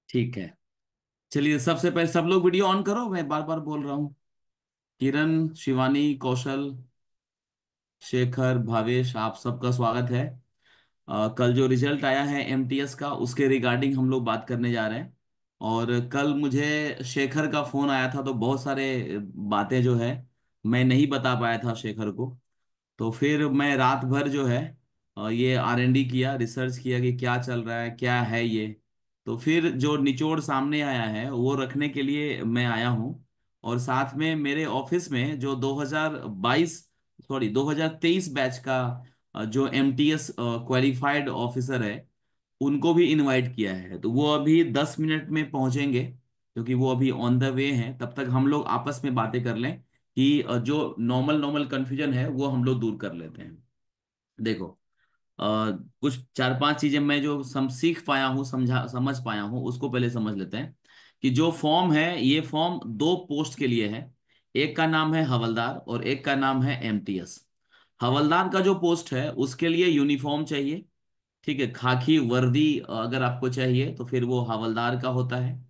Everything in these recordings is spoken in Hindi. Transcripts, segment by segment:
ठीक है। चलिए, सबसे पहले सब लोग वीडियो ऑन करो, मैं बार बार बोल रहा हूँ। किरण, शिवानी, कौशल, शेखर, भावेश, आप सबका स्वागत है। कल जो रिजल्ट आया है एमटीएस का, उसके रिगार्डिंग हम लोग बात करने जा रहे हैं। और कल मुझे शेखर का फोन आया था, तो बहुत सारे बातें जो है मैं नहीं बता पाया था शेखर को। तो फिर मैं रात भर जो है ये आरएनडी किया, रिसर्च किया कि क्या चल रहा है, क्या है ये। तो फिर जो निचोड़ सामने आया है वो रखने के लिए मैं आया हूँ। और साथ में मेरे ऑफिस में जो 2022 सॉरी 2023 बैच का जो एमटीएस क्वालिफाइड ऑफिसर है, उनको भी इनवाइट किया है। तो वो अभी 10 मिनट में पहुंचेंगे, क्योंकि वो अभी ऑन द वे हैं। तब तक हम लोग आपस में बातें कर लें कि जो नॉर्मल नॉर्मल कंफ्यूजन है वो हम लोग दूर कर लेते हैं। देखो, कुछ चार पांच चीजें मैं जो सीख पाया हूँ, समझ पाया हूँ, उसको पहले समझ लेते हैं। कि जो फॉर्म है, ये फॉर्म दो पोस्ट के लिए है। एक का नाम है हवलदार और एक का नाम है एमटीएस। हवलदार का जो पोस्ट है उसके लिए यूनिफॉर्म चाहिए। ठीक है, खाकी वर्दी अगर आपको चाहिए तो फिर वो हवलदार का होता है।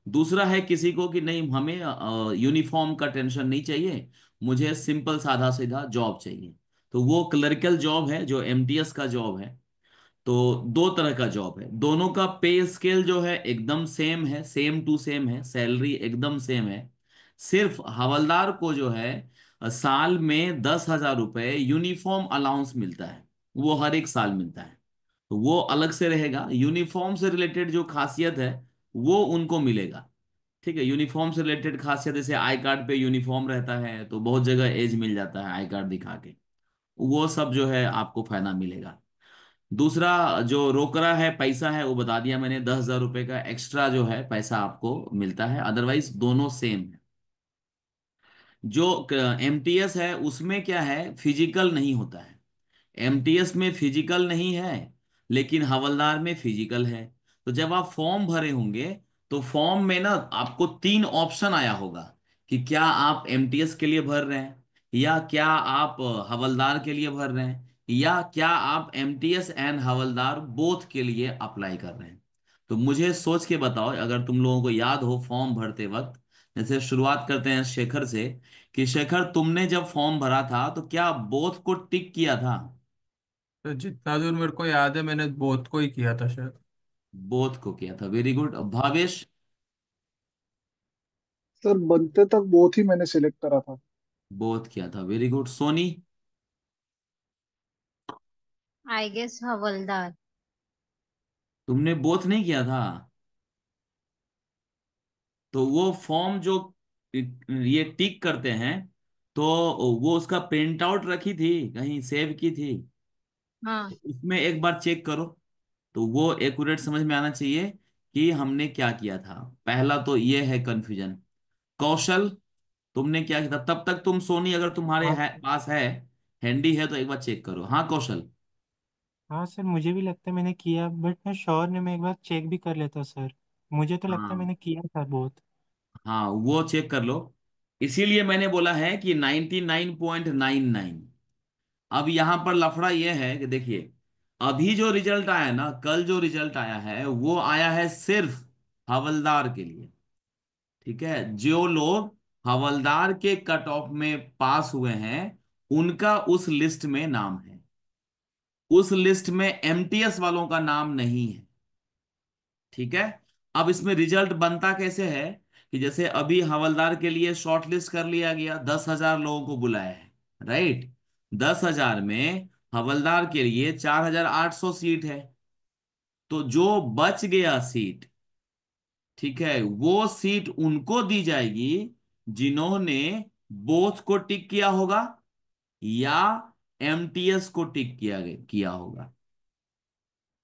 दूसरा है किसी को कि नहीं, हमें यूनिफॉर्म का टेंशन नहीं चाहिए, मुझे सिंपल साधा सीधा जॉब चाहिए। तो वो क्लरिकल जॉब है जो एमटीएस का जॉब है। तो दो तरह का जॉब है, दोनों का पे स्केल जो है एकदम सेम है, सेम टू सेम है, सैलरी एकदम सेम है। सिर्फ हवलदार को जो है साल में 10,000 रुपये यूनिफॉर्म अलाउंस मिलता है। वो हर एक साल मिलता है। तो वो अलग से रहेगा, यूनिफॉर्म से रिलेटेड जो खासियत है वो उनको मिलेगा। ठीक है, यूनिफॉर्म से रिलेटेड खासियत जैसे आई कार्ड पे यूनिफॉर्म रहता है, तो बहुत जगह एज मिल जाता है आई कार्ड दिखा के। वो सब जो है आपको फायदा मिलेगा। दूसरा, जो रोकड़ा है, पैसा है, वो बता दिया मैंने, 10,000 रुपये का एक्स्ट्रा जो है पैसा आपको मिलता है। अदरवाइज दोनों सेम है। जो एमटीएस है उसमें क्या है, फिजिकल नहीं होता है। एमटीएस में फिजिकल नहीं है, लेकिन हवलदार में फिजिकल है। तो जब आप फॉर्म भरे होंगे, तो फॉर्म में ना आपको तीन ऑप्शन आया होगा कि क्या आप एमटीएस के लिए भर रहे हैं, या क्या आप हवलदार के लिए भर रहे हैं, या क्या आप एमटीएस एंड हवलदार बोथ के लिए अप्लाई कर रहे हैं। तो मुझे सोच के बताओ, अगर तुम लोगों को याद हो फॉर्म भरते वक्त। जैसे शुरुआत करते हैं शेखर से, कि शेखर, तुमने जब फॉर्म भरा था तो क्या बोथ को टिक किया था? तो जितना दूर मेरे को याद है मैंने बोथ को ही किया था शायद। बोथ को किया था, वेरी गुड। भावेश? सर बनते तक बहुत ही मैंने सिलेक्ट करा था। बोथ किया था, very good. Soni? I guess हवलदार। तुमने बोथ नहीं किया था? तो वो फॉर्म जो ये टिक करते हैं, तो वो उसका प्रिंट आउट रखी थी, कहीं सेव की थी? हाँ। तो उसमें एक बार चेक करो, तो वो एक्यूरेट समझ में आना चाहिए कि हमने क्या किया था। पहला तो ये है कंफ्यूजन। कौशल, तुमने क्या किया था? तब तक तुम, सोनी अगर तुम्हारे हाँ पास है, हैंडी है, तो एक बार चेक करो। हाँ कौशल? हाँ सर, मुझे भी लगता है मैंने किया, बट मैं श्योर नहीं, मैं एक बार चेक भी कर लेता सर। मुझे तो लगता है हाँ, मैंने किया था बहुत। हाँ, वो चेक कर लो। इसीलिए मैंने बोला है कि 99.99। अब यहां पर लफड़ा यह है कि देखिए, अभी जो रिजल्ट आया ना, कल जो रिजल्ट आया है वो आया है सिर्फ हवलदार के लिए। ठीक है, जो लोग हवलदार के कट ऑफ में पास हुए हैं, उनका उस लिस्ट में नाम है। उस लिस्ट में एमटीएस वालों का नाम नहीं है। ठीक है। अब इसमें रिजल्ट बनता कैसे है, कि जैसे अभी हवलदार के लिए शॉर्ट लिस्ट कर लिया गया, 10,000 लोगों को बुलाया है। राइट। 10,000 में हवलदार के लिए 4,800 सीट है। तो जो बच गया सीट, ठीक है, वो सीट उनको दी जाएगी जिन्होंने बोथ को टिक किया होगा, या एमटीएस को टिक किया होगा।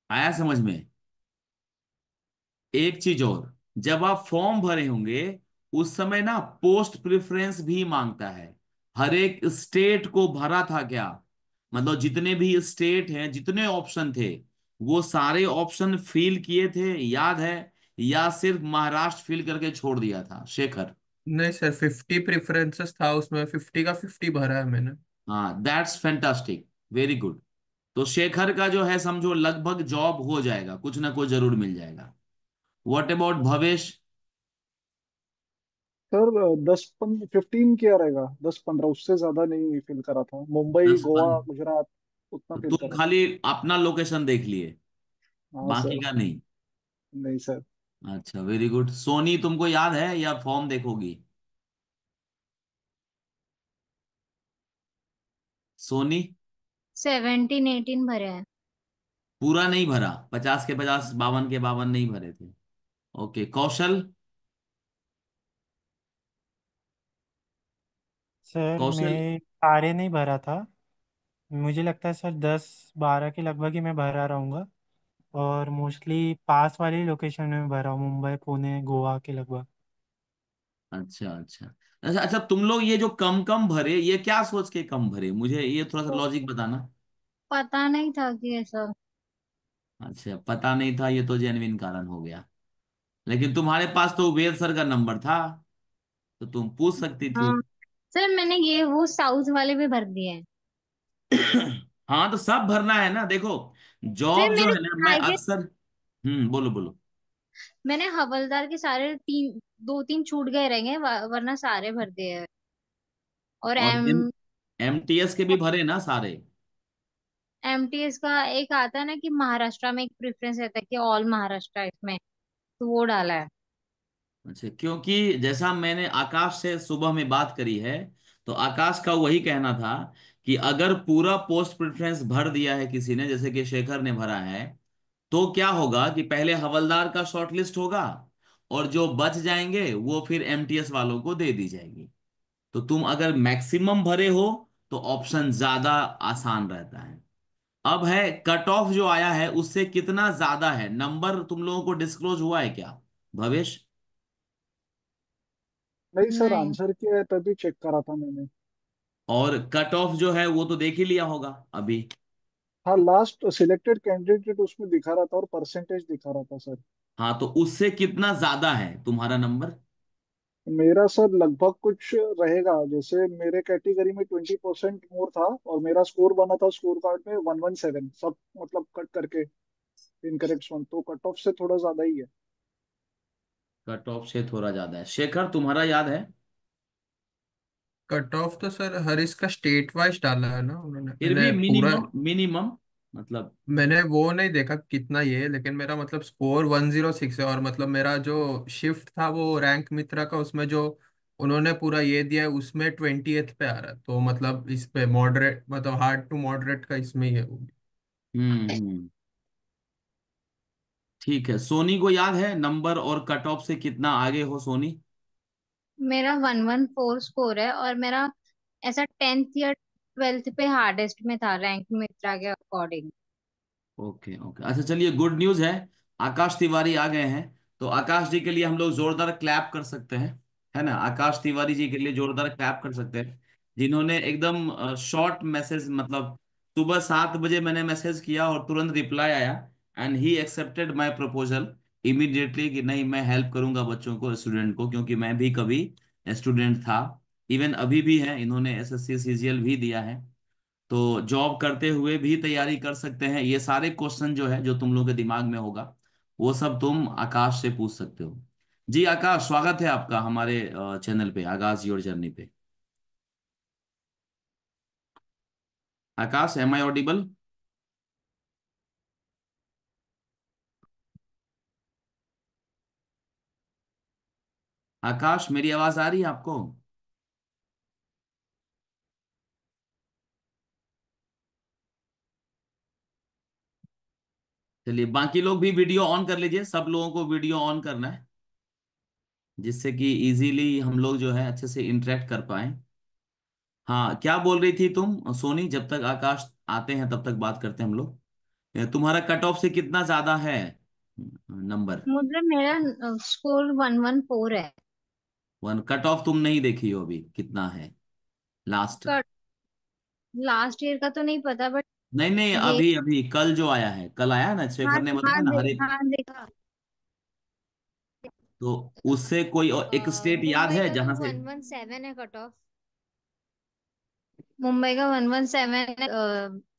आया समझ में? एक चीज और, जब आप फॉर्म भरे होंगे, उस समय ना पोस्ट प्रेफरेंस भी मांगता है। हर एक स्टेट को भरा था क्या? मतलब जितने भी स्टेट हैं, जितने ऑप्शन थे, वो सारे ऑप्शन फिल किए थे, याद है? या सिर्फ महाराष्ट्र फिल करके छोड़ दिया था शेखर? नहीं सर, 50 प्रेफरेंसेस था उसमें, 50 का 50 भरा है मैंने। हाँ, दैट्स फैंटास्टिक, वेरी गुड। तो शेखर का जो है समझो लगभग जॉब हो जाएगा, कुछ ना कुछ जरूर मिल जाएगा। What about Bhavesh? सर 15 किया रहेगा, 10-15, उससे ज्यादा नहीं फिल करा था। मुंबई, दस गोवा, पन गुजरात उतना तो फिल तुम करा था। खाली अपना लोकेशन देख लिए, हाँ बाकी सर। का नहीं? नहीं सर। अच्छा, वेरी गुड। सोनी, तुमको याद है या फॉर्म देखोगी? सोनी? 17 18 भरे हैं। पूरा नहीं भरा, 50 के 50, 52 के 52 नहीं भरे थे। ओके, कौशल? सर कौशल? मैं सारे नहीं भरा था। मुझे लगता है सर 10 12 के लगभग ही मैं भरा रहूँगा। और मोस्टली पास वाली लोकेशन में भरा हूँ, मुंबई पुणे गोवा के लगभग। अच्छा अच्छा। अच्छा अच्छा, तुम लोग ये जो कम कम भरे, ये क्या सोच के कम भरे, मुझे ये थोड़ा सा तो लॉजिक बताना। पता नहीं था कि ऐसा। अच्छा, पता नहीं था, ये तो जेन्युइन कारण हो गया। लेकिन तुम्हारे पास तो वेद सर का नंबर था, तो तुम पूछ सकती थी। हाँ सर, मैंने ये वो साउथ वाले भी भर दिए हैं। हाँ, तो सब भरना है ना, देखो। सर जॉब जो मेरे है ना, मैं आई गेस अक्सर। बोलो बोलो। मैंने हवलदार के सारे तीन, दो तीन छूट गए रहेंगे, वरना सारे भर दिए हैं। और और एमटीएस के भी भरे ना सारे? एमटीएस का एक आता है ना कि महाराष्ट्र में एक प्रेफरेंस रहता है कि ऑल महाराष्ट्र इसमें, तो वो डाला है। अच्छा, क्योंकि जैसा मैंने आकाश से सुबह में बात करी है, तो आकाश का वही कहना था कि अगर पूरा पोस्ट प्रेफरेंस भर दिया है किसी ने, जैसे कि शेखर ने भरा है, तो क्या होगा कि पहले हवलदार का शॉर्टलिस्ट होगा, और जो बच जाएंगे वो फिर एमटीएस वालों को दे दी जाएगी। तो तुम अगर मैक्सिमम भरे हो, तो ऑप्शन ज्यादा आसान रहता है। अब है कट ऑफ जो आया है, उससे कितना ज्यादा है नंबर, तुम लोगों को डिस्क्लोज हुआ है क्या, भवेश? नहीं सर, नहीं। आंसर किया है तभी चेक करा था मैंने। और कट ऑफ जो है वो तो देख ही लिया होगा अभी। हाँ, लास्ट सिलेक्टेड कैंडिडेट उसमें दिखा रहा था और परसेंटेज दिखा रहा था सर। हाँ, तो उससे कितना ज्यादा है तुम्हारा नंबर? मेरा सर लगभग कुछ रहेगा, जैसे मेरे कैटेगरी में 20% मोर था और मेरा स्कोर बना था स्कोर कार्ड में 117, सब मतलब कट करके इनकरेक्ट वन, तो कट ऑफ से थोड़ा ज्यादा ही है। कट ऑफ से थोड़ा ज्यादा है। शेखर, तुम्हारा याद है? कट ऑफ तो सर हर इसका स्टेट वाइज डाला है ना उन्होंने, फिर भी मैंने पूरा, मिनिमम मिनिमम मतलब। मैंने वो नहीं देखा कितना ये है, लेकिन मेरा मतलब स्कोर 106 है। और मतलब मेरा जो शिफ्ट था वो रैंक मित्रा का, उसमें जो उन्होंने पूरा ये दिया है उसमें 20th पे आ रहा है। तो मतलब इस पे मॉडरेट, मतलब हार्ड टू मॉडरेट का इसमें ही है वो भी। हम्म। ठीक है, सोनी को याद है नंबर और कट ऑफ से कितना आगे हो सोनी? मेरा 114 स्कोर है, और मेरा ऐसा 10th या 12th पे हार्डेस्ट में था रैंक मित्रा के अकॉर्डिंग। ओके ओके, अच्छा चलिए, गुड न्यूज है। आकाश तिवारी आ गए हैं, तो आकाश जी के लिए हम लोग जोरदार क्लैप कर सकते हैं, है ना? आकाश तिवारी जी के लिए जोरदार क्लैप कर सकते हैं, जिन्होंने एकदम शॉर्ट मैसेज, मतलब सुबह 7 बजे मैंने मैसेज किया और तुरंत रिप्लाई आया, and he accepted my proposal immediately कि नहीं, मैं हेल्प करूंगा बच्चों को, स्टूडेंट को, क्योंकि मैं भी कभी स्टूडेंट था, इवन अभी भी है। इन्होंने एसएससी सीजीएल भी दिया है, तो जॉब करते हुए भी तैयारी कर सकते हैं। ये सारे क्वेश्चन जो है, जो तुम लोग के दिमाग में होगा, वो सब तुम आकाश से पूछ सकते हो। जी आकाश, स्वागत है आपका हमारे चैनल पे, आकाश योर जर्नी पे। आकाश, एम आई ऑडिबल? आकाश, मेरी आवाज आ रही है आपको? चलिए, बाकी लोग भी वीडियो ऑन कर लीजिए, सब लोगों को वीडियो ऑन करना है, जिससे कि इजीली हम लोग जो है अच्छे से इंटरेक्ट कर पाए। हाँ, क्या बोल रही थी तुम सोनी? जब तक आकाश आते हैं तब तक बात करते हैं हम लोग। तुम्हारा कट ऑफ से कितना ज्यादा है नंबर? मुझे मेरा स्कोर 114 है। वन कट ऑफ तुम नहीं देखी हो अभी कितना है लास्ट? कट लास्ट ईयर का तो नहीं पता, बट नहीं नहीं, ये। अभी अभी कल जो आया है, कल आया ना, हाँ शेखर ने बताया हाँ, ना, हर एक। हाँ देखा। तो उससे कोई एक स्टेट याद मुंबई है का तो जहां से? 117 है कट ऑफ। मुंबई का 117 है,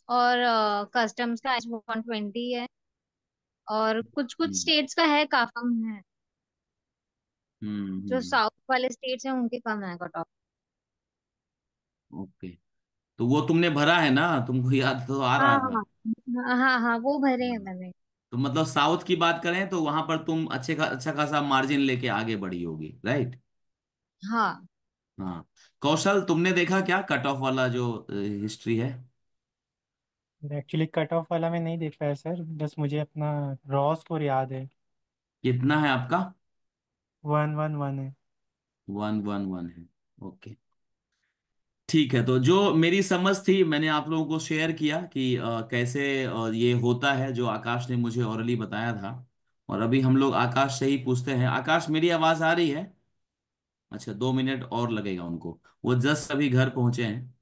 और कस्टम्स का 120 है। और कुछ कुछ हम्म स्टेट्स का है, का कम है। जो हम्म। साउथ वाले स्टेट्स हैं उनके कम है कट ऑफ। ओके, तो वो तुमने भरा है ना, तुमको याद तो आ हाँ रहा था। हाँ हाँ हाँ, वो भरे हैं हाँ। मैंने। तो मतलब साउथ की बात करें तो वहां पर तुम अच्छा खासा मार्जिन लेके आगे बढ़ी होगी, राइट? हाँ हाँ। कौशल, तुमने देखा क्या कट ऑफ वाला जो हिस्ट्री है? एक्चुअली कट ऑफ वाला मैं नहीं देख पाया सर, बस मुझे अपना रॉ स्कोर याद है। कितना है आपका? 111 है। 111 है। ओके, ठीक है। तो जो मेरी समझ थी मैंने आप लोगों को शेयर किया कि कैसे ये होता है, जो आकाश ने मुझे ऑरली बताया था। और अभी हम लोग आकाश से ही पूछते हैं। आकाश, मेरी आवाज आ रही है? अच्छा, 2 मिनट और लगेगा उनको, वो जस्ट अभी घर पहुंचे हैं।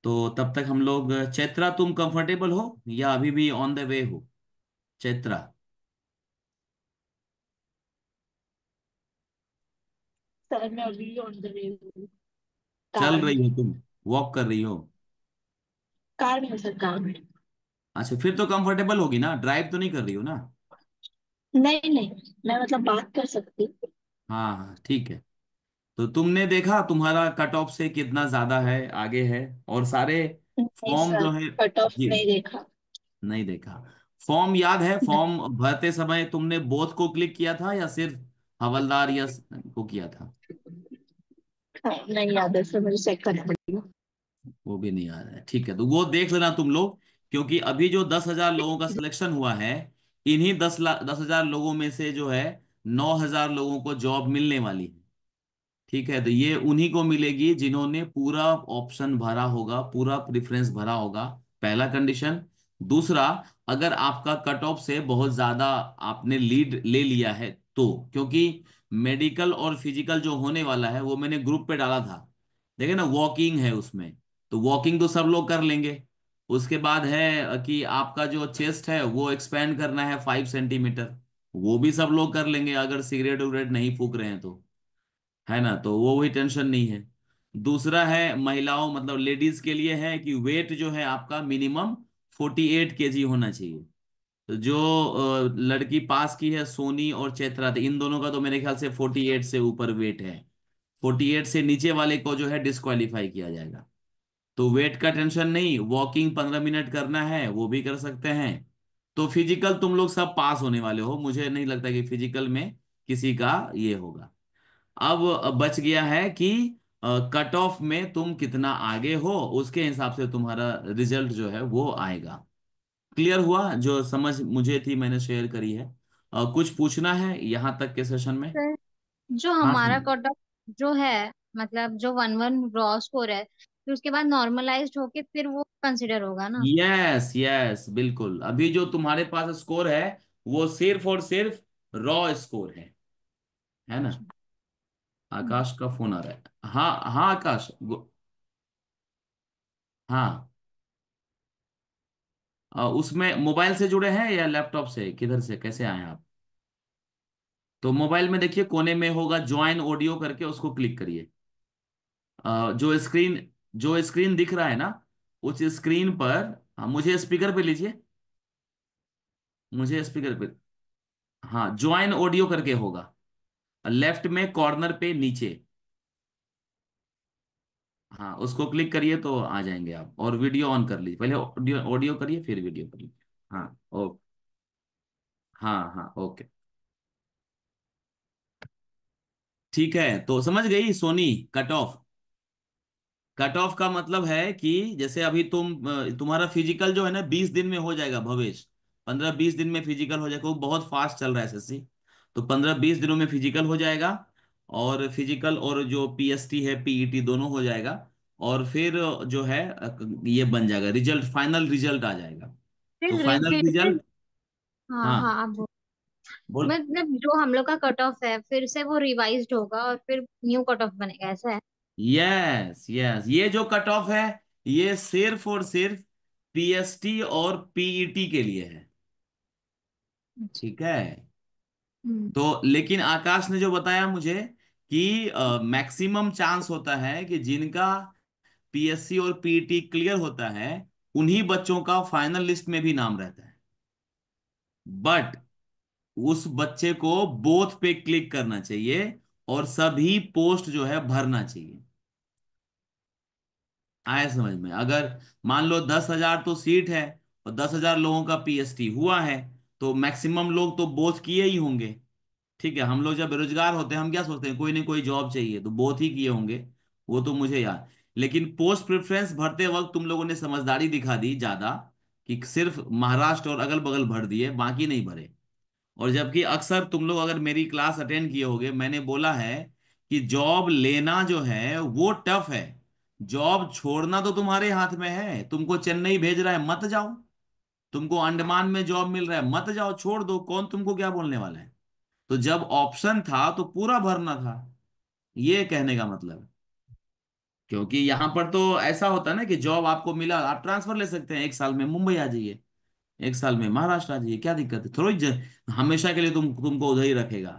तो तब तक हम लोग, चैत्रा तुम कंफर्टेबल हो या अभी भी ऑन द वे हो? चैत्रा, सर मैं अभी ऑन द वे हूँ, चल कार में। रही हो तुम? वॉक कर रही हो? कार में हूँ सर, कार में। अच्छा, फिर तो कंफर्टेबल होगी ना, ड्राइव तो नहीं कर रही हो ना? नहीं नहीं, मैं मतलब बात कर सकती हूँ। हाँ हाँ, ठीक है। तो तुमने देखा तुम्हारा कट ऑफ से कितना ज्यादा है, आगे है? और सारे नहीं फॉर्म सर, जो है, कट ऑफ जी, नहीं देखा। नहीं देखा। फॉर्म याद है? नहीं, फॉर्म भरते समय तुमने बोथ को क्लिक किया था या सिर्फ हवलदार यस को किया था? हाँ, नहीं याद है सर, मुझे चेक करना पड़ेगा। वो भी नहीं आ रहा है, ठीक है। तो वो देख लेना तुम लोग, क्योंकि अभी जो 10,000 लोगों का सिलेक्शन हुआ है, इन्हीं 10,000 लोगों में से जो है 9,000 लोगों को जॉब मिलने वाली है। ठीक है, तो ये उन्हीं को मिलेगी जिन्होंने पूरा ऑप्शन भरा होगा, पूरा प्रेफरेंस भरा होगा। पहला कंडीशन। दूसरा, अगर आपका कट ऑफ से बहुत ज्यादा आपने लीड ले लिया है तो, क्योंकि मेडिकल और फिजिकल जो होने वाला है वो मैंने ग्रुप पे डाला था, देखे ना, वॉकिंग है उसमें। तो वॉकिंग तो सब लोग कर लेंगे। उसके बाद है कि आपका जो चेस्ट है वो एक्सपेंड करना है 5 सेंटीमीटर, वो भी सब लोग कर लेंगे अगर सिगरेट उगरेट नहीं फूक रहे हैं तो, है ना? तो वो भी टेंशन नहीं है। दूसरा है महिलाओं, मतलब लेडीज के लिए है कि वेट जो है आपका मिनिमम 48 kg होना चाहिए। तो जो लड़की पास की है, सोनी और चैत्रा, तो इन दोनों का तो मेरे ख्याल से 48 से ऊपर वेट है। 48 से नीचे वाले को जो है डिस्क्वालीफाई किया जाएगा। तो वेट का टेंशन नहीं, वॉकिंग 15 मिनट करना है वो भी कर सकते हैं। तो फिजिकल तुम लोग सब पास होने वाले हो, मुझे नहीं लगता कि फिजिकल में किसी का ये होगा। अब बच गया है कि कट ऑफ में तुम कितना आगे हो, उसके हिसाब से तुम्हारा रिजल्ट जो है वो आएगा। क्लियर हुआ? जो समझ मुझे थी मैंने शेयर करी है। कुछ पूछना है यहाँ तक के सेशन में? सर, जो हाँ हमारा सुन। कट ऑफ जो है, मतलब जो 1-1 रॉ स्कोर है, फिर उसके बाद नॉर्मलाइज्ड होके फिर वो कंसिडर होगा ना? यस यस, बिल्कुल। अभी जो तुम्हारे पास स्कोर है वो सिर्फ और सिर्फ रॉ स्कोर है ना? हम्म। आकाश का फोन आ रहा है। हाँ हाँ आकाश, हाँ। उसमें मोबाइल से जुड़े हैं या लैपटॉप से, किधर से कैसे आए आप? तो मोबाइल में देखिए कोने में होगा ज्वाइन ऑडियो करके, उसको क्लिक करिए। जो स्क्रीन दिख रहा है ना, उस स्क्रीन पर, हाँ, मुझे स्पीकर पे लीजिए, मुझे स्पीकर पे। हाँ, ज्वाइन ऑडियो करके होगा लेफ्ट में कॉर्नर पे नीचे। हाँ, उसको क्लिक करिए तो आ जाएंगे आप, और वीडियो ऑन कर लीजिए। पहले ऑडियो ऑडियो करिए फिर वीडियो करिए। हाँ ओ, हाँ हाँ, ओके। ठीक है, तो समझ गई Soni? Cut off, cut off का मतलब है कि जैसे अभी तुम्हारा फिजिकल जो है ना 20 दिन में हो जाएगा भवेश। 15-20 दिन में फिजिकल हो जाएगा, वो बहुत फास्ट चल रहा है एसएससी। तो 15-20 दिनों में फिजिकल हो जाएगा। और फिजिकल और जो पीएसटी है, पीईटी, दोनों हो जाएगा। और फिर जो है ये बन जाएगा रिजल्ट, फाइनल रिजल्ट आ जाएगा। तो फाइनल फिर से। रिजल्ट, हाँ हाँ हाँ, आप बोल। मतलब जो हम लोग का कट ऑफ है फिर से वो रिवाइज्ड होगा और फिर न्यू कट ऑफ बनेगा, ऐसा है? यस यस, ये जो कट ऑफ है ये सिर्फ और सिर्फ पीएसटी और पीईटी के लिए है। अच्छा। ठीक है। हम्म। तो लेकिन आकाश ने जो बताया मुझे कि मैक्सिमम चांस होता है कि जिनका पीएससी और पीईटी क्लियर होता है, उन्हीं बच्चों का फाइनल लिस्ट में भी नाम रहता है। बट उस बच्चे को बोथ पे क्लिक करना चाहिए और सभी पोस्ट जो है भरना चाहिए। आया समझ में? अगर मान लो 10,000 तो सीट है और 10,000 लोगों का पीएसटी हुआ है, तो मैक्सिमम लोग तो बोथ किए ही होंगे। ठीक है, हम लोग जब बेरोजगार होते हैं हम क्या सोचते हैं, कोई ना कोई जॉब चाहिए, तो बोथ ही किए होंगे। वो तो मुझे याद। लेकिन पोस्ट प्रेफरेंस भरते वक्त तुम लोगों ने समझदारी दिखा दी ज्यादा, कि सिर्फ महाराष्ट्र और अगल बगल भर दिए, बाकी नहीं भरे। और जबकि अक्सर तुम लोग अगर मेरी क्लास अटेंड किए होगे, मैंने बोला है कि जॉब लेना जो है वो टफ है, जॉब छोड़ना तो तुम्हारे हाथ में है। तुमको चेन्नई भेज रहा है, मत जाओ। तुमको अंडमान में जॉब मिल रहा है, मत जाओ, छोड़ दो, कौन तुमको क्या बोलने वाला है। तो जब ऑप्शन था तो पूरा भरना था, ये कहने का मतलब है। क्योंकि यहां पर तो ऐसा होता है ना कि जॉब आपको मिला, आप ट्रांसफर ले सकते हैं, 1 साल में मुंबई आ जाइए, 1 साल में महाराष्ट्र आ जाइए, क्या दिक्कत है? थोड़ी हमेशा के लिए तुमको उधर ही रखेगा।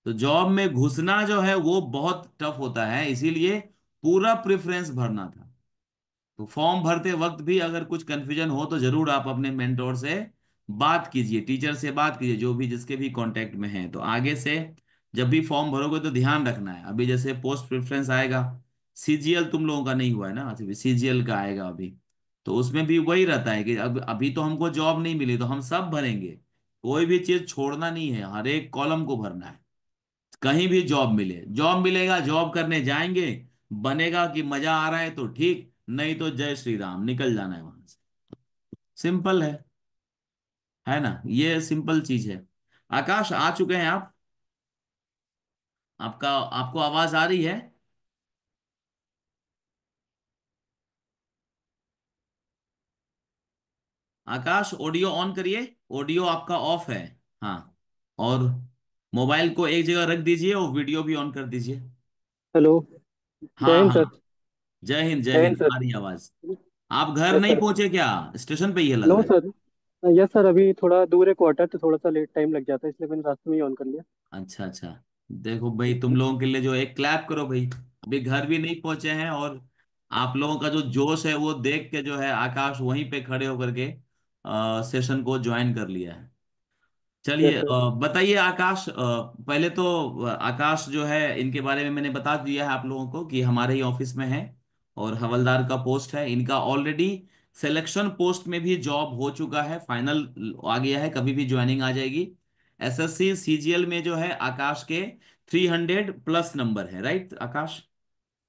तो जॉब में घुसना जो है वो बहुत टफ होता है, इसीलिए पूरा प्रेफरेंस भरना था। तो फॉर्म भरते वक्त भी अगर कुछ कंफ्यूजन हो तो जरूर आप अपने मेंटोर से बात कीजिए, टीचर से बात कीजिए, जो भी जिसके भी कांटेक्ट में है। तो आगे से जब भी फॉर्म भरोगे तो ध्यान रखना है, अभी जैसे पोस्ट प्रेफरेंस आएगा, सीजीएल तुम लोगों का नहीं हुआ है ना, अभी सीजीएल का आएगा अभी। तो उसमें भी वही रहता है कि अब अभी तो हमको जॉब नहीं मिली तो हम सब भरेंगे, कोई भी चीज छोड़ना नहीं है, हर एक कॉलम को भरना है। कहीं भी जॉब मिले, जॉब मिलेगा, जॉब करने जाएंगे, बनेगा कि मजा आ रहा है तो ठीक, नहीं तो जय श्री राम, निकल जाना है वहां से। सिंपल है ना? ये सिंपल चीज है। आकाश, आ चुके हैं आप? आपका आपको आवाज आ रही है? आकाश, ऑडियो ऑन करिए, ऑडियो आपका ऑफ है। हाँ, और मोबाइल को एक जगह रख दीजिए और वीडियो भी ऑन कर दीजिए। हेलो। जय हाँ हिंद सर। हाँ, जय हिंद जय जय हिंद हिंद, सर। आ रही है आवाज। आप घर यस नहीं सर। पहुंचे क्या? स्टेशन पे ये लग नो रहा है। सर। यस सर, अभी थोड़ा दूर है क्वार्टर, तो थोड़ा सा लेट टाइम लग जाता है, इसलिए मैंने रास्ते में ही ऑन कर लिया। अच्छा अच्छा। देखो भाई, यस तुम सर। लोगों के लिए जो एक क्लैप करो भाई, अभी घर भी नहीं पहुंचे हैं, और आप लोगों का जो जोश है वो देख के जो है आकाश वहीं पे खड़े होकर के सेशन को ज्वाइन कर लिया है। चलिए, यस सर। बताइए आकाश, पहले तो आकाश जो है, इनके बारे में मैंने बता दिया है आप लोगों को कि हमारे ही ऑफिस में है और हवलदार का पोस्ट है इनका। ऑलरेडी सिलेक्शन पोस्ट में भी जॉब हो चुका है, फाइनल आ गया है, कभी भी ज्वाइनिंग आ जाएगी। एसएससी सीजीएल में जो है आकाश के 300+ नंबर है, right Akash?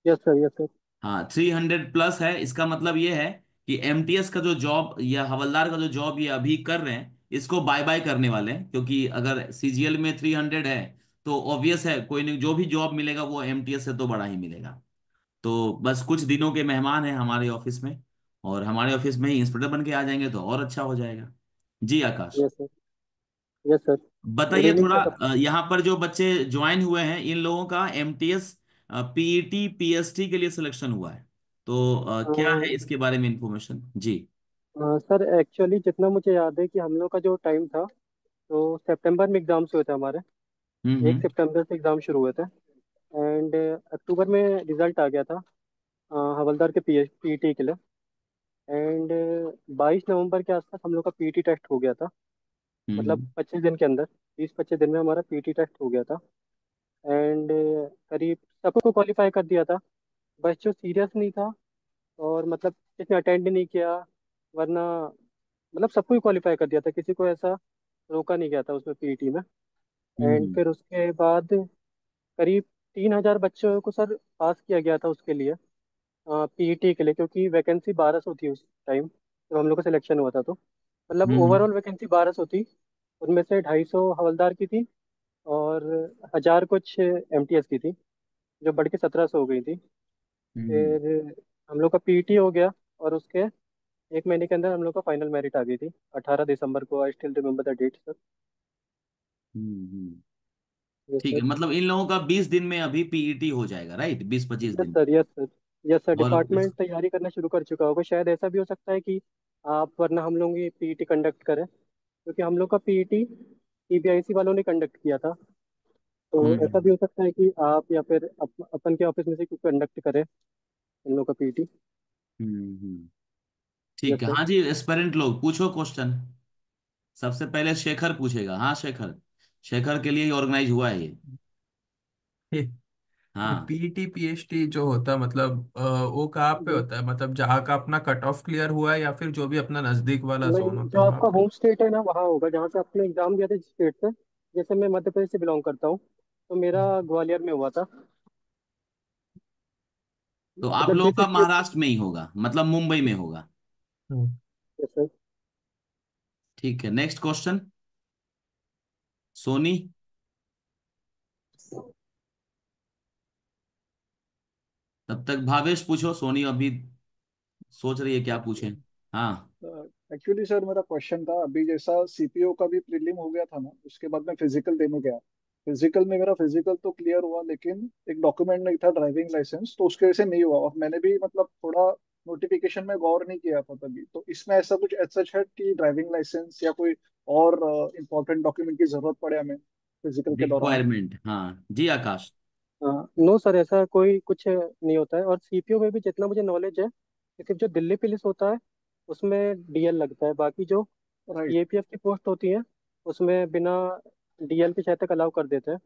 Yes sir. Yes sir. हाँ, 300+ है, इसका मतलब ये है कि एमटीएस का जो जॉब या हवलदार का जो जॉब ये अभी कर रहे हैं, इसको बाय बाय करने वाले हैं। क्योंकि अगर सीजीएल में 300 है तो ऑब्वियस है, कोई नहीं, जो भी जॉब मिलेगा वो एमटीएस से तो बड़ा ही मिलेगा। तो बस कुछ दिनों के मेहमान हैं हमारे ऑफिस में, और हमारे ऑफिस में ही इंस्पेक्टर बन के आ जाएंगे तो और अच्छा हो जाएगा। जी Akash, yes sir. Yes sir. Good बताइए इवनिंग थोड़ा, सर सब। यहाँ पर जो बच्चे ज्वाइन हुए हैं इन लोगों का एमटीएस, पीईटी पीएसटी के लिए सिलेक्शन हुआ है, तो क्या है इसके बारे में इंफॉर्मेशन जी? सर एक्चुअली जितना मुझे याद है कि हम लोग का जो टाइम था, तो सितंबर में एग्जाम्स हुए थे हमारे। एक हम्म। सितंबर से एग्जाम शुरू हुए थे। एंड अक्टूबर में रिजल्ट आ गया था हवलदार के पीटी के लिए। एंड 22 नवंबर के आसपास हम लोग का पीटी टेस्ट हो गया था। मतलब हम्म। 25 दिन के अंदर, 20-25 दिन में हमारा पीटी टेस्ट हो गया था। एंड करीब सबको क्वालिफाई कर दिया था। बस जो सीरियस नहीं था और मतलब किसी ने अटेंड नहीं किया, वरना मतलब सबको ही क्वालिफाई कर दिया था, किसी को ऐसा रोका नहीं गया था उसमें पीटी में। एंड हम्म। फिर उसके बाद करीब 3,000 बच्चों को सर पास किया गया था उसके लिए, पीईटी के लिए, क्योंकि वैकेंसी 1,200 थी उस टाइम जब हम लोग का सिलेक्शन हुआ था। तो मतलब हम्म। ओवरऑल वैकेंसी 1,200 थी। उनमें से 250 हवलदार की थी और 1,000 कुछ एमटीएस की थी, जो बढ़ के 1,700 हो गई थी। हम्म। फिर हम लोग का पीटी हो गया और उसके 1 महीने के अंदर हम लोग का फाइनल मेरिट आ गई थी, 18 दिसंबर को। I still remember the date sir. Hmm. Yes ठीक सर। है, मतलब इन लोगों का 20 दिन में अभी पीईटी हो जाएगा, राइट? 20-25 दिन। Yes sir. Yes sir. Yes sir, और डिपार्टमेंट तैयारी करना शुरू कर चुका होगा, शायद ऐसा भी हो सकता है कि आप, वरना हम लोग ये पीईटी कंडक्ट करें, क्योंकि हम लोग का पीईटी सीबीआईसी वालों ने कंडक्ट किया था। तो ऐसा भी हम्म। हो सकता है कि आप या फिर अपन के ऑफिस में से कोई कंडक्ट करे इन लोग का पीईटी। हम्म। यस ठीक है, सर। हाँ जी, एस्पेरेंट लोग पूछो क्वेश्चन। सबसे पहले शेखर पूछेगा। हाँ शेखर, शेखर के लिए ही ऑर्गेनाइज हुआ है ये। ये हाँ। पीटी पीएचडी जो होता है मतलब वो कहाँ पे जी। होता है, मतलब जहाँ का अपना कट ऑफ क्लियर हुआ है या फिर जो भी अपना नजदीक वाला जोन नहीं, होता जो है वहाँ आपका पे? होम स्टेट है ना वहाँ होगा, जहाँ से आपने एग्जाम दिया था जिस स्टेट से। जैसे मैं मध्य प्रदेश से बिलोंग करता हूँ, तो मेरा ग्वालियर में हुआ था। तो आप मतलब लोगों जिस का स्टेट। महाराष्ट्र में ही होगा, मतलब मुंबई में होगा। हम्म। जैसे। ठीक है, नेक्स्ट क्वेश्चन। सोनी। तब तक भावेश पूछो, सोनी अभी सोच रही है क्या पूछे। हाँ। एक्चुअली सर मेरा क्वेश्चन था, अभी जैसा सीपीओ का भी प्रीलिम हो गया था ना, उसके बाद मैं फिजिकल देने गया। फिजिकल में मेरा फिजिकल तो क्लियर हुआ, लेकिन एक डॉक्यूमेंट नहीं था, ड्राइविंग लाइसेंस, तो उसकी वजह से नहीं हुआ। और मैंने भी मतलब थोड़ा नोटिफिकेशन में गौर नहीं किया था तभी। तो इसमें ऐसा कुछ ऐसा है कि ड्राइविंग लाइसेंस या कोई और इम्पोर्टेंट डॉक्यूमेंट की जरूरत पड़े हमें फिजिकल के दौरान? रिक्वायरमेंट, हाँ जी आकाश। हाँ, नो सर, ऐसा कोई कुछ नहीं होता है। और सीपीओ में भी जितना मुझे नॉलेज है, कि सिर्फ जो दिल्ली पुलिस होता है उसमें डीएल लगता है। बाकी जो राइट। सीएपीएफ की पोस्ट होती है उसमें बिना डीएल के शायद तक अलाउ कर देते हैं।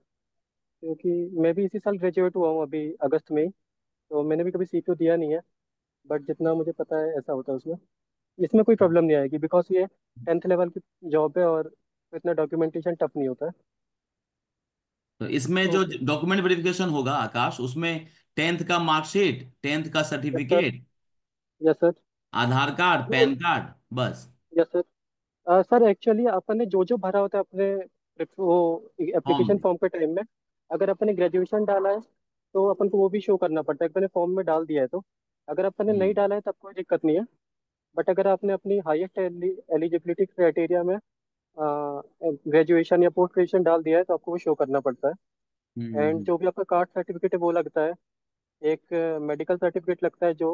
क्योंकि मैं भी इसी साल ग्रेजुएट हुआ हूँ अभी अगस्त में ही, तो मैंने भी कभी सीपीओ दिया नहीं है। बट जितना मुझे पता है ऐसा होता है उसमें। इसमें कोई प्रॉब्लम नहीं आएगी, बिकॉज ये 10th लेवल की जॉब है और इतना डॉक्यूमेंटेशन टफ नहीं होता है। तो इसमें जो ओके। डॉक्यूमेंट वेरिफिकेशन होगा आकाश, उसमें 10th का मार्कशीट, 10th का yes sir. Certificate, yes sir. Aadhaar card, PAN card, बस। Yes sir. सर एक्चुअली अपन ने जो जो भरा होता है अपने वो फॉर्म एप्लीकेशन में। फॉर्म के टाइम में, अगर अपन ने ग्रेजुएशन डाला है तो अपन को वो भी शो करना पड़ता है। अपन ने फॉर्म में डाल दिया है तो। अगर अपन ने नहीं हम्म डाला है तब कोई दिक्कत नहीं है। बट अगर आपने अपनी हाईएस्ट एलिजिबिलिटी क्राइटेरिया में ग्रेजुएशन या पोस्ट ग्रेजुएशन डाल दिया है तो आपको वो शो करना पड़ता है। एंड हम्म जो भी आपका कार्ड सर्टिफिकेट है वो लगता है। एक मेडिकल सर्टिफिकेट लगता है जो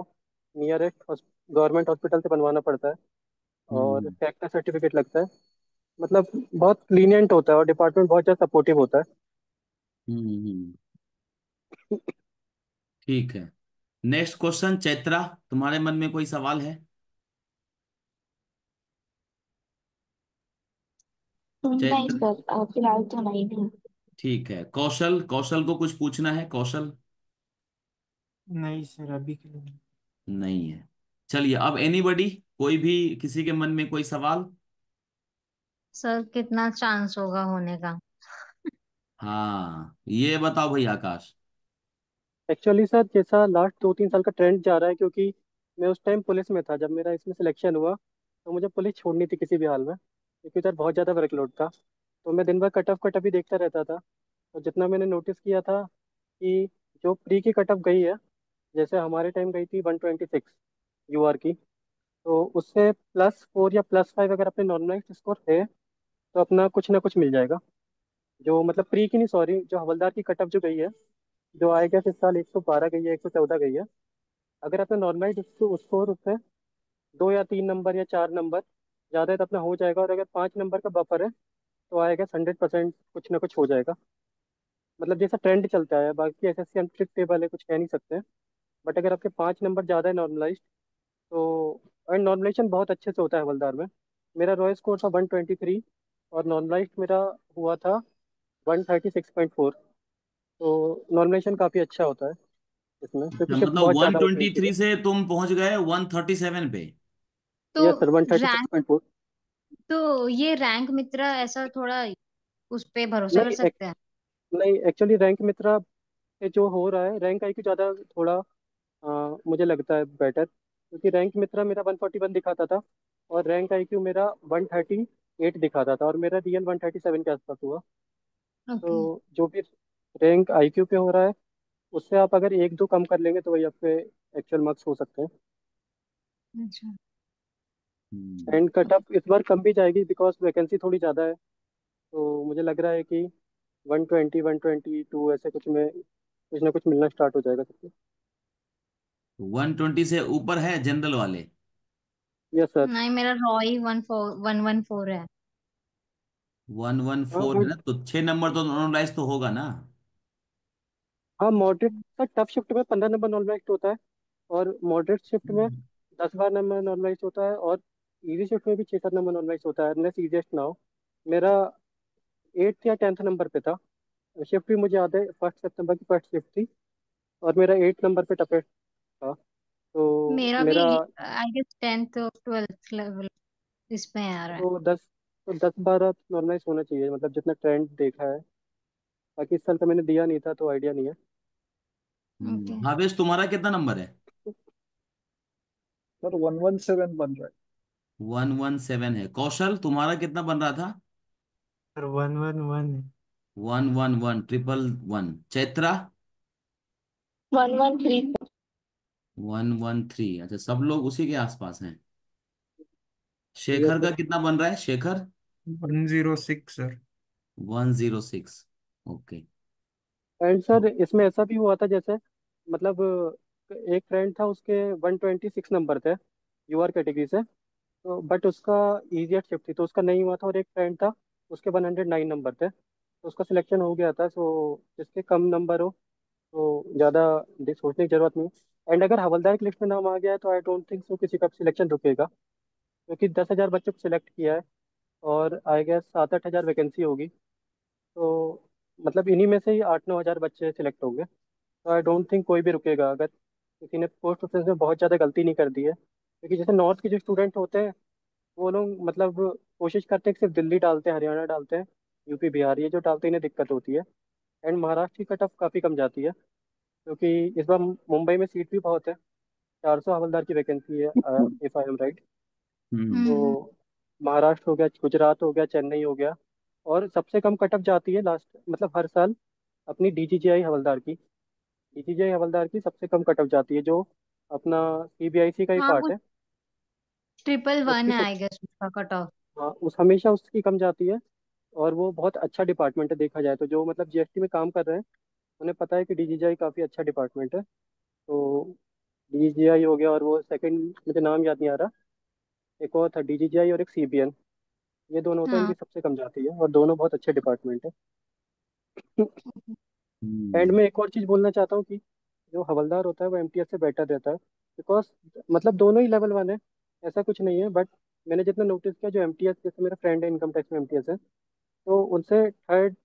नियरेस्ट गवर्नमेंट हॉस्पिटल से बनवाना पड़ता है। और हम्म टैक्स का सर्टिफिकेट लगता है। मतलब बहुत लीनियंट होता है और डिपार्टमेंट बहुत ज़्यादा सपोर्टिव होता है। हम्म। ठीक है, नेक्स्ट क्वेश्चन। चैत्रा, तुम्हारे मन में कोई सवाल है? नहीं चैत्र। सर, फिलहाल तो नहीं। ठीक है, कौशल, कौशल को कुछ पूछना है? कौशल। नहीं सर, अभी के लिए नहीं। नहीं है। चलिए, अब एनीबडी, कोई भी, किसी के मन में कोई सवाल? सर कितना चांस होगा होने का? हाँ ये बताओ भाई आकाश। एक्चुअली सर जैसा लास्ट 2-3 साल का ट्रेंड जा रहा है, क्योंकि मैं उस टाइम पुलिस में था जब मेरा इसमें सिलेक्शन हुआ, तो मुझे पुलिस छोड़नी थी किसी भी हाल में, क्योंकि उधर बहुत ज़्यादा वर्कलोड था। तो मैं दिन भर कट ऑफ ही देखता रहता था। और जितना मैंने नोटिस किया था कि जो प्री की कट ऑफ गई है, जैसे हमारे टाइम गई थी 126 यूआर की, तो उससे +4 या +5 अगर अपने नॉर्मलाइज स्कोर है तो अपना कुछ ना कुछ मिल जाएगा। जो मतलब प्री की नहीं, सॉरी, जो हवलदार की कट ऑफ जो गई है, जो आएगा इस साल 112 गई है, 114 गई है। अगर अपना नॉर्मलाइज स्कोर उससे 2 या 3 नंबर या 4 नंबर ज़्यादा है तो अपना हो जाएगा। और अगर 5 नंबर का बफर है तो आएगा 100%, कुछ ना कुछ हो जाएगा। मतलब जैसा ट्रेंड चलता है, बाकी एसएससी अनप्रिडिक्टेबल है, कुछ कह नहीं सकते हैं। बट अगर आपके 5 नंबर ज़्यादा है नॉर्मलाइज तो। और नॉर्मलाइजेशन बहुत अच्छे से होता है हवलदार में। मेरा रॉय स्कोर था 123 और नॉर्मलाइज मेरा हुआ था 136.4। तो नॉर्मलाइजेशन काफ़ी अच्छा होता है इसमें, क्योंकि अच्छा, शिफ्ट मतलब बहुत ज़्यादा होती है इसीलिए। 123 से तुम पहुंच गए 137 पे? तो yes sir, one thirty six rank point four तो ये रैंक मित्रा ऐसा थोड़ा उस पे भरोसा कर नहीं सकते हैं? नहीं, एक्चुअली रैंक मित्रा पे जो हो रहा है, रैंक आई क्यू ज़्यादा थोड़ा मुझे लगता है बेटर, क्योंकि रैंक मित्रा मेरा 141 दिखाता था और रैंक आई क्यू मेरा 138 दिखाता था, और मेरा रियल 137 के आसपास हुआ। ओके। तो जो भी रैंक आई क्यू पे हो रहा है, उससे आप अगर एक दो कम कर लेंगे तो वही आपके एक्चुअल मार्क्स हो सकते हैं। अच्छा। हम्म। एंड कट ऑफ इस बार कम भी जाएगी, बिकॉज वैकेंसी थोड़ी ज़्यादा है। तो मुझे लग रहा है कि 120, 122 ऐसे कुछ में कुछ ना कुछ मिलना स्टार्ट हो जाएगा सबको। 120 से ऊपर है जनरल वाले? Yes sir. नहीं, मेरा रॉय 114 है। 114 है हाँ। ना, तो 6 नंबर तो नॉर्मलाइज तो होगा ना? हाँ, मॉडरेट सर, टफ शिफ्ट में 15 नंबर नॉर्मलाइज होता है। और मॉडरेट शिफ्ट में 10-12 नंबर नॉर्मलाइज होता है। और इजी शिफ्ट में भी 6 7 नंबर नॉन वेज होता है, अनलेस इजीएस्ट ना हो। मेरा 8th या 10th नंबर पे था। शिफ्ट भी मुझे याद है, 1 सितंबर की फर्स्ट शिफ्ट थी, और मेरा 8 नंबर पे टपे था। तो मेरा भी मेरा आई गेस 10th और 12th लेवल इसमें आ रहा है। तो 10 12 नॉन वेज होना चाहिए, मतलब जितना ट्रेंड देखा है। बाकी इस साल का मैंने दिया नहीं था तो आइडिया नहीं है। ओके। भावेश तुम्हारा कितना नंबर है? सर 117 बन रहा 117 है। कौशल तुम्हारा कितना बन रहा था? सर 111 है। 111, 111। चैत्रा? 113। 113। अच्छा, सब लोग उसी के आसपास हैं। है। ये शेखर का सर कितना बन रहा है, Shekhar? 106 sir. 106। Okay. And sir इसमें ऐसा भी हुआ था, जैसे मतलब एक फ्रेंड था, उसके 126 नंबर थे यूआर कैटेगरी से। तो बट उसका इजीएस्ट शिफ्ट थी तो उसका नहीं हुआ था, और एक फ्रेंड था उसके 109 नंबर थे, तो उसका सिलेक्शन हो गया था। सो जिसके कम नंबर हो तो ज़्यादा सोचने की जरूरत नहीं। एंड अगर हवलदार की लिस्ट में नाम आ गया है तो आई डोंट थिंक सो किसी का सिलेक्शन रुकेगा, क्योंकि 10,000 बच्चों को सिलेक्ट किया है, और आई गेस 7 8 हज़ार वैकेंसी होगी। तो मतलब इन्हीं में से ही 8 9 हज़ार बच्चे सिलेक्ट होंगे। तो आई डोंट थिंक कोई भी रुकेगा, अगर किसी ने पोस्ट प्रेफरेंस में बहुत ज़्यादा गलती नहीं कर दी है। क्योंकि जैसे नॉर्थ के जो स्टूडेंट होते हैं, वो लोग मतलब कोशिश करते हैं कि सिर्फ दिल्ली डालते हैं, हरियाणा डालते हैं, यूपी बिहार ये जो डालते हैं इन्हें दिक्कत होती है। एंड महाराष्ट्र की कट ऑफ काफ़ी कम जाती है, क्योंकि इस बार मुंबई में सीट भी बहुत है। 400 हवलदार की वैकेंसी है, इफ आई एम राइट। हम्म। हम्म। तो महाराष्ट्र हो गया, गुजरात हो गया, चेन्नई हो गया। और सबसे कम कट ऑफ जाती है लास्ट, मतलब हर साल अपनी डीजीजीआई हवलदार की। डीजीजीआई हवलदार की सबसे कम कट ऑफ जाती है, जो अपना सीबीआईसी का ही हाँ पार्ट वो है। 111 उसकी है सब आई गेस उसका कट ऑफ। हाँ, उस हमेशा उसकी कम जाती है। और वो बहुत अच्छा डिपार्टमेंट है, देखा जाए तो जो मतलब जीएसटी में काम कर रहे हैं उन्हें पता है कि डीजीजीआई काफ़ी अच्छा डिपार्टमेंट है। तो डीजीजीआई हो गया, और वो सेकंड मुझे नाम याद नहीं आ रहा, एक और था डीजीजीआई और एक सीबीएन। ये दोनों होते हैं, इनकी हाँ। सबसे कम जाती है, और दोनों बहुत अच्छे डिपार्टमेंट है। एंड हम्म। में एक और चीज़ बोलना चाहता हूँ कि जो हवलदार होता है वो एमटीएस से बेटर रहता है, बिकॉज मतलब दोनों ही लेवल वन है, ऐसा कुछ नहीं है। बट मैंने जितना नोटिस किया, जो एमटीएस, जैसे मेरा फ्रेंड है इनकम टैक्स में एमटीएस है, तो उनसे थर्ड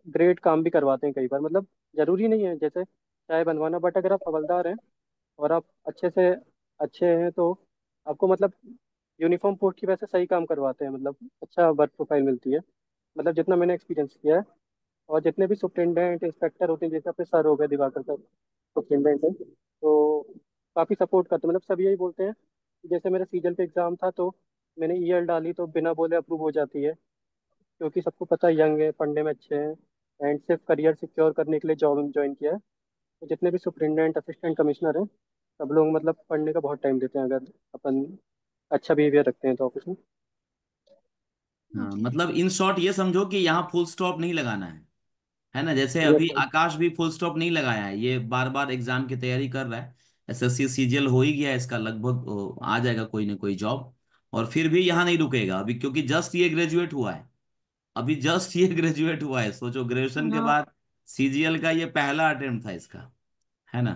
ग्रेड काम भी करवाते हैं कई बार। मतलब जरूरी नहीं है जैसे चाय बनवाना, बट अगर आप हवलदार हैं और आप अच्छे हैं तो आपको मतलब यूनिफॉर्म पोस्ट की वजह से सही काम करवाते हैं, मतलब अच्छा वर्क प्रोफाइल मिलती है, मतलब जितना मैंने एक्सपीरियंस किया है। और जितने भी सुप्रिटेंडेंट इंस्पेक्टर होते हैं, जैसे अपने सर हो गए दिवाकर सर, सुप्रिटेंडेंट है, तो काफ़ी सपोर्ट करते हैं। मतलब सब यही बोलते हैं कि जैसे मेरा सीजन पे एग्जाम था, तो मैंने ईएल डाली तो बिना बोले अप्रूव हो जाती है, क्योंकि सबको पता है यंग है, पढ़ने में अच्छे हैं, एंड सिर्फ करियर सिक्योर करने के लिए जॉब ज्वाइन किया है। तो जितने भी सुप्रिटेंडेंट असिस्टेंट कमिश्नर हैं, सब लोग मतलब पढ़ने का बहुत टाइम देते हैं, अगर अपन अच्छा बिहेवियर रखते हैं तो ऑफिस में। हाँ, ओके। मतलब इन शॉर्ट ये समझो कि यहाँ फुल स्टॉप नहीं लगाना है ना? जैसे यस अभी सर। आकाश भी फुल स्टॉप नहीं लगाया है, ये बार बार एग्जाम की तैयारी कर रहा है। एसएससी सीजीएल हो ही गया है इसका लगभग, आ जाएगा कोई ना कोई जॉब। और फिर भी यहाँ नहीं रुकेगा अभी, क्योंकि जस्ट ये ग्रेजुएट हुआ है। अभी जस्ट ये ग्रेजुएट हुआ है, सोचो ग्रेजुएशन के हाँ बाद सीजीएल का ये पहला अटेम्प्ट था इसका, है ना?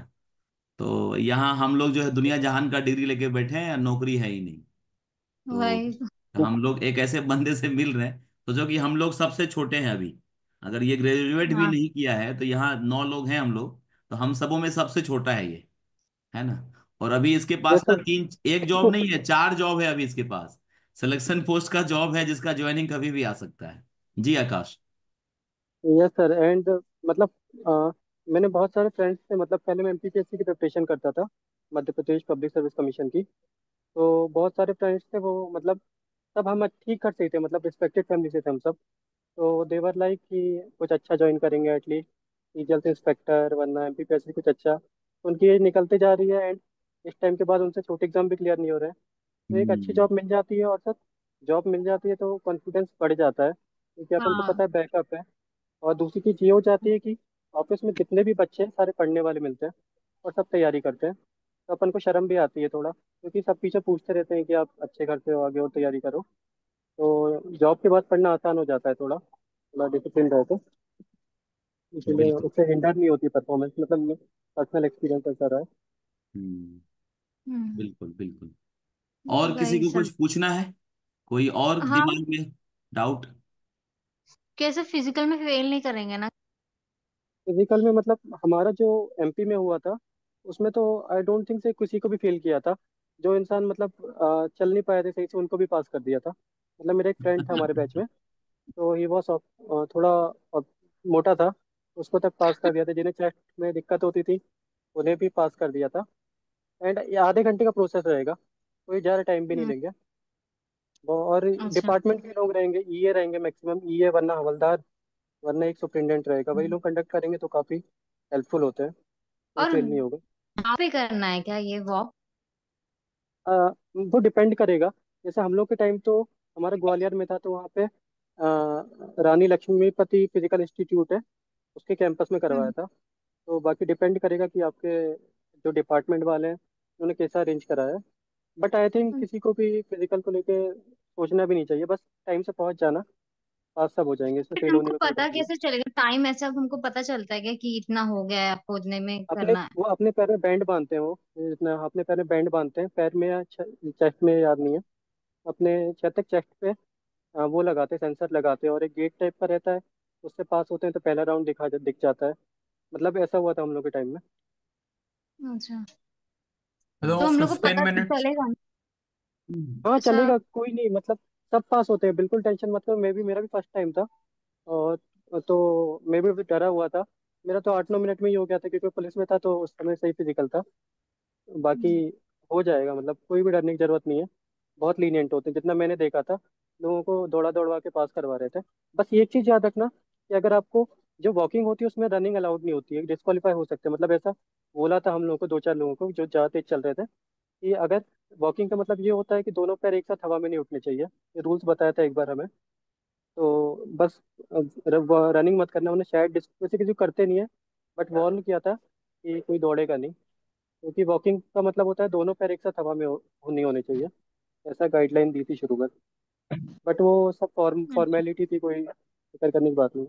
तो यहाँ हम लोग जो है दुनिया जहान का डिग्री लेके बैठे हैं, नौकरी है ही नहीं। तो वही। हम लोग एक ऐसे बंदे से मिल रहे हैं, सोचो कि हम लोग सबसे छोटे हैं अभी। अगर ये ग्रेजुएट भी हाँ नहीं किया है तो यहाँ 9 लोग हैं हम लोग, तो हम सबों में सबसे छोटा है ये, है ना? और अभी इसके यस पास ना सर। तीन, एक जॉब नहीं है, 4 जॉब है अभी इसके पास। सिलेक्शन पोस्ट का जॉब है जिसका ज्वाइनिंग कभी भी आ सकता है। जी आकाश। Yes sir. एंड मतलब मैंने बहुत सारे फ्रेंड्स से, मतलब पहले मैं एमपीपीएससी की प्रिपरेशन करता था, Madhya Pradesh public service commission की। तो बहुत सारे फ्रेंड्स थे, वो मतलब सब हम ठीक कर सकते थे, मतलब रिस्पेक्टेड फैमिली से थे हम सब। तो देवर लाइक कि कुछ अच्छा ज्वाइन करेंगे एटलीस्ट, टीचर से इंस्पेक्टर, वरना एमपीपीएससी कुछ अच्छा। तो उनकी एज निकलते जा रही है, एंड इस टाइम के बाद उनसे छोटे एग्जाम भी क्लियर नहीं हो रहे हैं। तो एक अच्छी हम्म। जॉब मिल जाती है, और सर जॉब मिल जाती है तो कॉन्फिडेंस बढ़ जाता है, क्योंकि अपन को हाँ। पता है बैकअप है। और दूसरी चीज़ ये हो जाती है कि ऑफिस में जितने भी बच्चे हैं सारे पढ़ने वाले मिलते हैं, और सब तैयारी करते हैं। तो अपन को शर्म भी आती है थोड़ा, क्योंकि सब पीछे पूछते रहते हैं कि आप अच्छे करते हो, आगे और तैयारी करो। तो जॉब के बाद पढ़ना आसान हो जाता है, थोड़ा थोड़ा डिसिप्लिन रहे तो। इसलिए बिल्कुल। उससे हिंडर नहीं होती परफॉर्मेंस, मतलब पर्सनल एक्सपीरियंस ऐसा रहा है। हम्म। हम्म। बिल्कुल बिल्कुल। और किसी वही को सब। कुछ पूछना है? कोई और हाँ, दिमाग में डाउट? कैसे फिजिकल में फेल नहीं करेंगे ना? फिजिकल में मतलब हमारा जो एमपी में हुआ था उसमें तो आई डोंट थिंक से किसी को भी फेल किया था। जो इंसान मतलब चल नहीं पाए थे सही से उनको भी पास कर दिया था। मतलब मेरा एक फ्रेंड था हमारे बैच में, तो ही वो थोड़ा मोटा था, उसको तक पास कर दिया था। जिन्हें चेस्ट में दिक्कत होती थी उन्हें भी पास कर दिया था। एंड ये आधे घंटे का प्रोसेस रहेगा, कोई ज़्यादा टाइम भी नहीं हम्म। लेंगे। और अच्छा। डिपार्टमेंट के लोग रहेंगे, ईए रहेंगे मैक्सिमम, ईए वरना हवलदार वरना एक सुपरिटेंडेंट रहेगा, वही लोग कंडक्ट करेंगे तो काफ़ी हेल्पफुल होते हैं। कोई और फेल नहीं होगा। वहाँ पे करना है क्या ये वॉक? वो डिपेंड करेगा। जैसे हम लोग के टाइम तो हमारा ग्वालियर में था, तो वहाँ पे रानी लक्ष्मीपति फिजिकल इंस्टीट्यूट है, उसके कैंपस में करवाया हम्म। था। तो बाकी डिपेंड करेगा कि आपके जो डिपार्टमेंट वाले हैं उन्होंने कैसा अरेंज कराया है। बट आई थिंक हम्म। किसी को भी फिजिकल को लेके सोचना भी नहीं चाहिए, बस टाइम से पहुंच जाना, पास सब हो जाएंगे, इसमें बट फेल होने हमको का कोई डर पता नहीं है। कैसे चलेगा टाइम? ऐसा हमको पता चलता है क्या कि इतना हो गया है, खोजने में अपने करना है? वो अपने पैर में बैंड बांधते हैं, वो जितना अपने पैर में बैंड बांधते हैं पैर में या चेस्ट में, याद नहीं है। अपने छत तक चेस्ट पे वो लगाते हैं, सेंसर लगाते हैं, और एक गेट टाइप का रहता है, उससे पास होते हैं तो पहला राउंड दिख जाता है। मतलब ऐसा हुआ था हम लोग के टाइम में। अच्छा। हेलो, तो हम लोग को 15 मिनट्स। चलेगा ना? हाँ अच्छा। चलेगा, कोई नहीं, मतलब सब पास होते हैं, बिल्कुल टेंशन मत लो। मैं भी, मेरा भी फर्स्ट टाइम था, और तो मैं भी डरा हुआ था। मेरा तो 8-9 मिनट में ही हो गया था, क्योंकि पुलिस में था तो उस समय सही फिजिकल था। बाकी हो जाएगा, मतलब कोई भी डरने की जरूरत नहीं है। बहुत लीनियंट होते हैं, जितना मैंने देखा था लोगों को दौड़ा दौड़वा के पास करवा रहे थे। बस ये चीज़ याद रखना कि अगर आपको जो वॉकिंग होती है उसमें रनिंग अलाउड नहीं होती है, डिस्क्वालीफाई हो सकते हैं। मतलब ऐसा बोला था हम लोगों को, 2-4 लोगों को जो ज़्यादा तेज चल रहे थे, कि अगर वॉकिंग का मतलब ये होता है कि दोनों पैर एक साथ हवा में नहीं उठने चाहिए। ये रूल्स बताया था एक बार हमें। तो बस रनिंग मत करना। उन्हें शायद वैसे किसी को करते नहीं है, बट वार्न किया था कि कोई दौड़ेगा नहीं, क्योंकि वॉकिंग का मतलब होता है दोनों पैर एक साथ हवा में नहीं होने चाहिए। ऐसा गाइडलाइन दी थी शुरू में। बट वो सब अच्छा। फॉर्मेलिटी थी, कोई फिक्र करने की बात नहीं।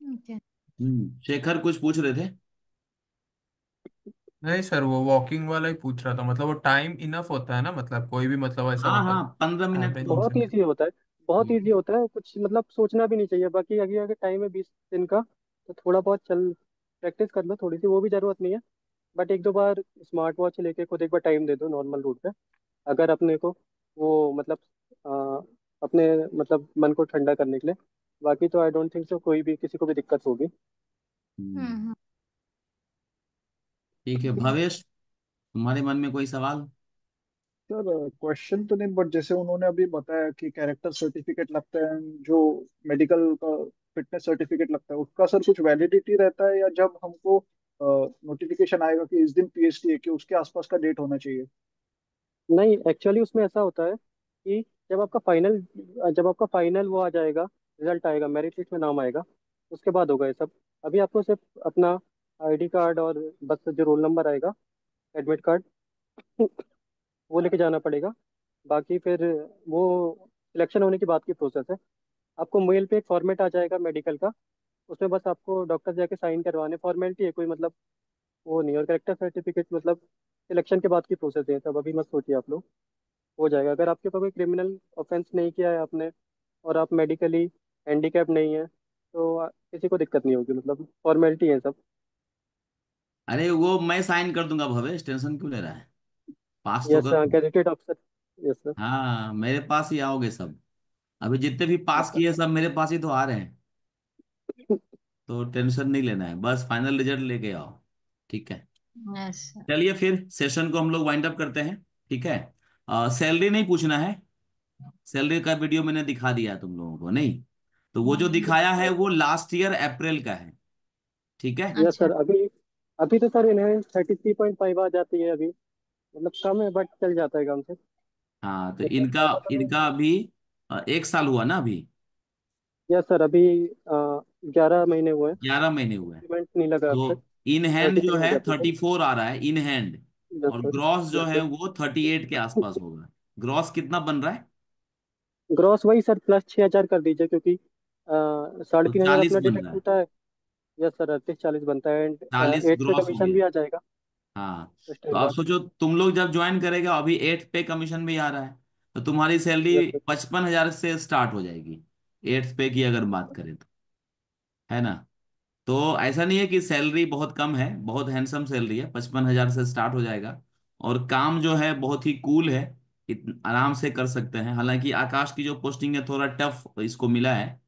ओके। शेखर कुछ पूछ रहे थे? नहीं सर, वो वॉकिंग वाला ही पूछ रहा था। मतलब वो टाइम इनफ होता है ना, मतलब कोई भी मतलब ऐसा हाँ हाँ, मतलब 15 मिनट एवरेज तो। घूम बहुत सकता है। ईजी होता है, बहुत ईजी होता है, कुछ मतलब सोचना भी नहीं चाहिए। बाकी अगर अगर टाइम है 20 दिन का, तो थोड़ा बहुत चल प्रैक्टिस कर लो थोड़ी सी, वो भी जरूरत नहीं है। बट 1-2 बार स्मार्ट वॉच लेके खुद एक बार टाइम दे दो नॉर्मल रूट पे, अगर अपने को वो मतलब आ, अपने मतलब मन को ठंडा करने के लिए। बाकी तो आई डोंट थिंक सो कोई भी किसी को भी दिक्कत होगी। हम्म, हम्म। ठीक है भावेश, तुम्हारे मन में कोई सवाल? सर क्वेश्चन तो नहीं, बट जैसे उन्होंने अभी बताया कि कैरेक्टर सर्टिफिकेट लगता है, जो मेडिकल का फिटनेस सर्टिफिकेट लगता है, उसका सर कुछ वैलिडिटी रहता है, या जब हमको नोटिफिकेशन आएगा कि इस दिन पीएचडी है, कि उसके आसपास का डेट होना चाहिए? नहीं, एक्चुअली उसमें ऐसा होता है कि जब आपका फाइनल वो आ जाएगा, रिजल्ट आएगा, मेरिट लिस्ट में नाम आएगा, उसके बाद होगा ये सब। अभी आपको सिर्फ अपना आईडी कार्ड और बस जो रोल नंबर आएगा, एडमिट कार्ड, वो लेके जाना पड़ेगा। बाकी फिर वो सिलेक्शन होने की बात की प्रोसेस है। आपको मेल पे एक फॉर्मेट आ जाएगा मेडिकल का, उसमें बस आपको डॉक्टर से जाके साइन करवाने, फॉर्मेलिटी है, कोई मतलब वो नहीं। और करेक्टर सर्टिफिकेट मतलब सिलेक्शन के बाद की प्रोसेस है, तब अभी मत सोचिए आप लोग। हो जाएगा, अगर आपके पास कोई क्रिमिनल ऑफेंस नहीं किया है आपने, और आप मेडिकली हैंडीकैप नहीं है, तो किसी को दिक्कत नहीं होगी। मतलब फॉर्मेलिटी है सब। अरे वो मैं साइन कर दूंगा भवेश, टेंशन क्यों ले रहा है? पास तो यस करो। Gazetted officer. Yes sir. हाँ, मेरे पास ही आओगे सब। अभी जितने भी यस पास सर। किए सब मेरे पास ही तो आ रहे हैं। तो टेंशन नहीं लेना है, बस फाइनल रिजल्ट लेके आओ। ठीक है। यस। चलिए फिर सेशन को हम लोग वाइंड अप करते हैं। ठीक है। सैलरी नहीं पूछना है। सैलरी का वीडियो मैंने दिखा दिया है तुम लोगों को, नहीं? तो वो जो दिखाया है वो लास्ट ईयर अप्रैल का है। ठीक है। यस अच्छा। सर। अभी अभी तो सर इन्हें 33.5 आ जाती है अभी। मतलब कम है बट चल जाता है काम से। हाँ, तो जितना इनका ज्यादा करो। इनका अभी 1 साल हुआ ना अभी? Yes sir. अभी 11 महीने हुए हैं। 11 महीने हुए हैं। पेमेंट नहीं लगा अब तक। तो इन हैंड जो 33 हो है जाती है सर। 34 आ रहा है इन हैंड। यस और सर। ग्रॉस जो यस है सर। वो 38 के आसपास होगा। ग्रॉस कितना बन रहा है? ग्रॉस वही सर, +6,000 कर दीजिए, क्योंकि साढ़े तो तीन हजार 40 अपना बन डिडक्ट रहा है। होता है। यस सर, 38-40 बनता है, एंड 40 8 पे ग्रॉस हो कमीशन गया। भी आ जाएगा। हाँ। कुछ तो टाइम आप बाद। सोचो, तुम लोग जब ज्वाइन करेगा, अभी 8 पे कमीशन भी आ रहा है, तो तुम्हारी यस सैलरी सर। 55,000 से स्टार्ट हो जाएगी, 8 पे की अगर बात करें तो, है ना। तो ऐसा नहीं है कि सैलरी बहुत कम है, बहुत हैंडसम सैलरी है, 55,000 से स्टार्ट हो जाएगा। और काम जो है बहुत ही कूल है, आराम से कर सकते हैं। हालांकि आकाश की जो पोस्टिंग है थोड़ा टफ इसको मिला है,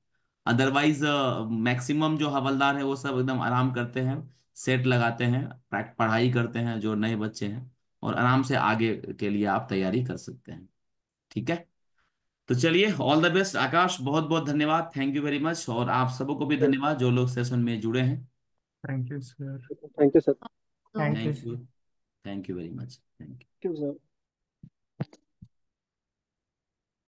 अदरवाइज मैक्सिमम जो हवलदार है वो सब एकदम आराम करते हैं, सेट लगाते हैं, पढ़ाई करते हैं जो नए बच्चे हैं, और आराम से आगे के लिए आप तैयारी कर सकते हैं। ठीक है। तो चलिए, ऑल द बेस्ट आकाश, बहुत बहुत धन्यवाद, थैंक यू वेरी मच। और आप सबों को भी धन्यवाद जो लोग सेशन में जुड़े हैं। Thank you sir. Thank you sir. तो thank you thank sir. You. Thank you very much, thank you. क्यों सर।